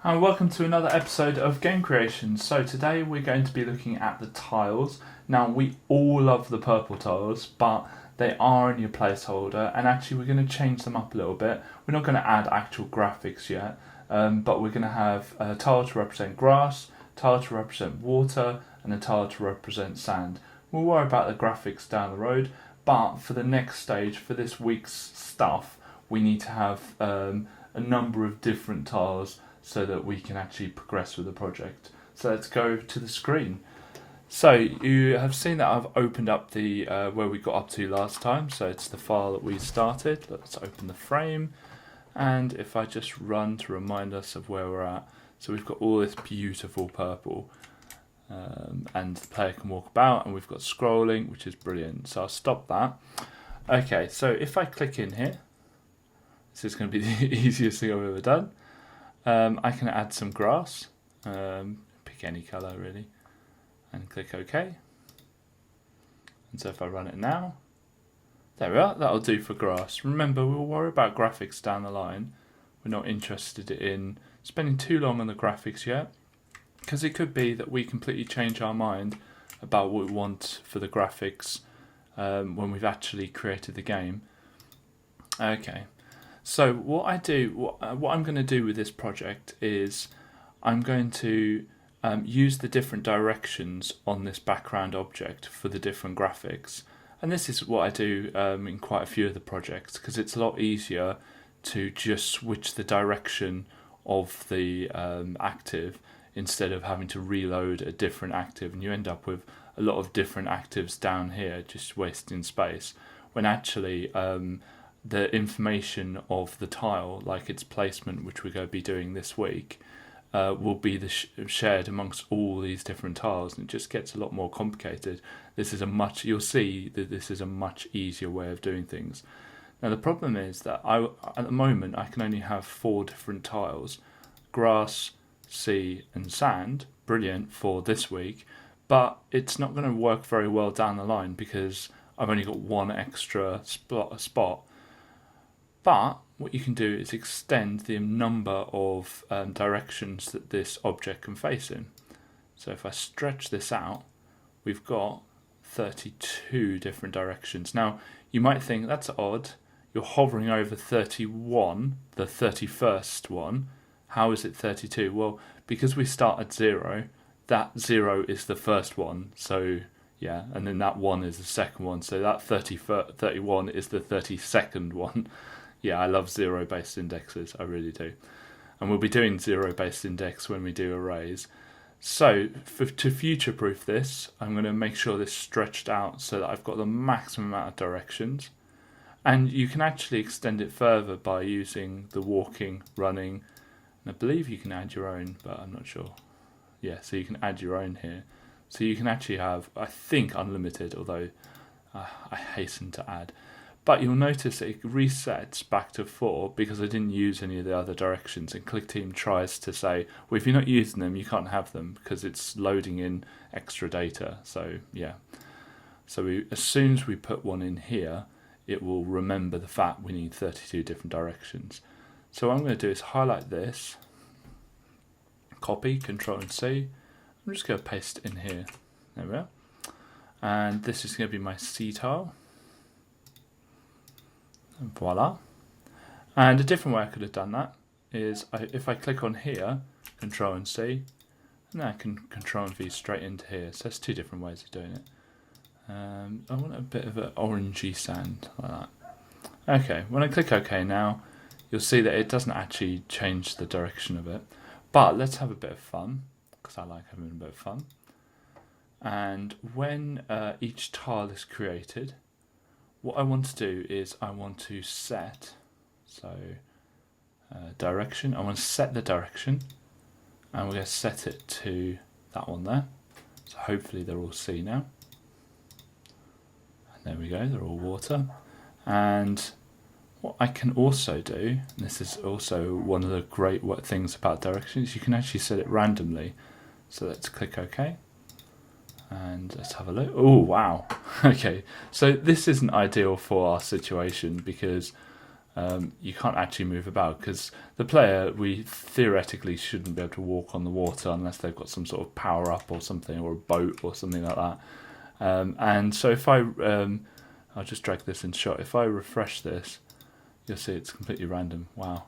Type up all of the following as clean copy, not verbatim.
And welcome to another episode of Game Creation. So today we're going to be looking at the tiles. Now we all love the purple tiles, but they are in your placeholder, and actually we're going to change them up a little bit. We're not going to add actual graphics yet, but we're going to have a tile to represent grass, tile to represent water, and a tile to represent sand. We'll worry about the graphics down the road, but for the next stage, for this week's stuff, we need to have a number of different tiles so that we can actually progress with the project. So let's go to the screen. So you have seen that I've opened up the where we got up to last time. So it's the file that we started. Let's open the frame, and if I just run to remind us of where we're at. So we've got all this beautiful purple, and the player can walk about, and we've got scrolling, which is brilliant. So I'll stop that. Okay, so if I click in here, this is going to be the easiest thing I've ever done. I can add some grass, pick any colour really, and click OK. And so if I run it now, there we are, that'll do for grass. Remember, we'll worry about graphics down the line. We're not interested in spending too long on the graphics yet, because it could be that we completely change our mind about what we want for the graphics when we've actually created the game. Okay. So what I'm going to do with this project is I'm going to use the different directions on this background object for the different graphics. And this is what I do in quite a few of the projects, because it's a lot easier to just switch the direction of the active instead of having to reload a different active, and you end up with a lot of different actives down here just wasting space, when actually the information of the tile, like its placement, which we're going to be doing this week, will be shared amongst all these different tiles, and it just gets a lot more complicated. You'll see that this is a much easier way of doing things. Now the problem is that at the moment I can only have 4 different tiles: grass, sea and sand. Brilliant for this week, but it's not going to work very well down the line because I've only got 1 extra spot. But what you can do is extend the number of directions that this object can face in. So if I stretch this out, we've got 32 different directions. Now, you might think that's odd. You're hovering over 31, the 31st one. How is it 32? Well, because we start at 0, that 0 is the first one. So yeah, and then that 1 is the second one. So that 31 is the 32nd one. Yeah, I love 0-based indexes, I really do. And we'll be doing 0-based index when we do arrays. So to future-proof this, I'm going to make sure this is stretched out so that I've got the maximum amount of directions. And you can actually extend it further by using the walking, running, and I believe you can add your own, but I'm not sure. Yeah, so you can add your own here. So you can actually have, I think, unlimited, although I hasten to add. But you'll notice that it resets back to 4 because I didn't use any of the other directions, and Clickteam tries to say, well, if you're not using them, you can't have them because it's loading in extra data. So yeah, so as soon as we put one in here, it will remember the fact we need 32 different directions. So what I'm going to do is highlight this, copy, Control and C. I'm just going to paste it in here. There we are. And this is going to be my C tile. And voila. And a different way I could have done that is if I click on here, Control and C, and then I can Control and V straight into here. So there's 2 different ways of doing it. I want a bit of an orangey sand like that. Okay, when I click OK now, you'll see that it doesn't actually change the direction of it. But let's have a bit of fun, because I like having a bit of fun. And when each tile is created, what I want to do is I want to set, direction, I want to set the direction, and we're going to set it to that one there. So hopefully they're all sea now. And there we go, they're all water. And what I can also do, and this is also one of the great things about directions, you can actually set it randomly. So let's click OK. And let's have a look. Oh, wow. Okay, so this isn't ideal for our situation because you can't actually move about, because the player, we theoretically shouldn't be able to walk on the water unless they've got some sort of power up or something, or a boat or something like that. And so if I'll just drag this in shot. If I refresh this, you'll see it's completely random. Wow,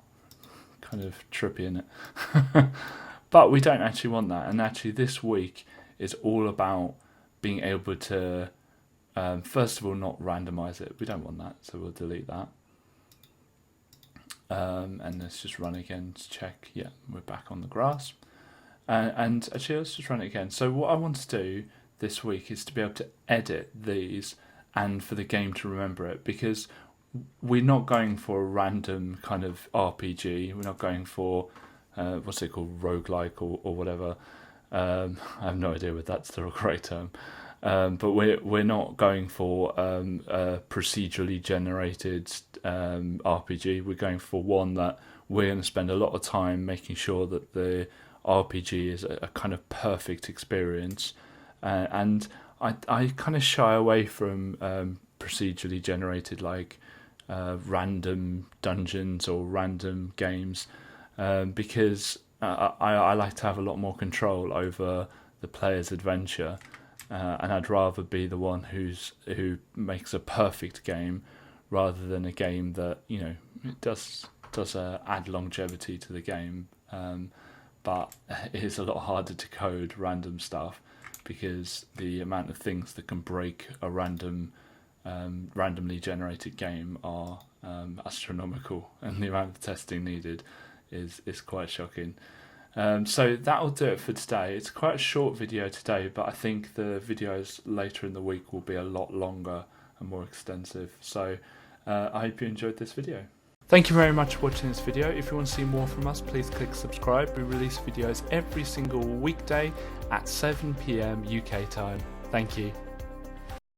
kind of trippy, isn't it? But we don't actually want that. And actually this week is all about being able to, first of all, not randomize it. We don't want that, so we'll delete that. And let's just run again to check. Yeah, we're back on the grass. And actually, let's just run it again. So what I want to do this week is to be able to edit these and for the game to remember it, because we're not going for a random kind of RPG. We're not going for what's it called, roguelike or whatever. I have no idea whether that's the correct term. But we're not going for a procedurally generated RPG. We're going for one that we're going to spend a lot of time making sure that the RPG is a kind of perfect experience. And I kind of shy away from procedurally generated, like random dungeons or random games, because I like to have a lot more control over the player's adventure, and I'd rather be the one who makes a perfect game rather than a game that, you know, it does add longevity to the game, but it is a lot harder to code random stuff, because the amount of things that can break a randomly generated game are astronomical, and the amount of testing needed is quite shocking. So that'll do it for today. It's quite a short video today, but I think the videos later in the week will be a lot longer and more extensive. So I hope you enjoyed this video. Thank you very much for watching this video. If you want to see more from us, please click subscribe. We release videos every single weekday at 7 PM UK time. Thank you.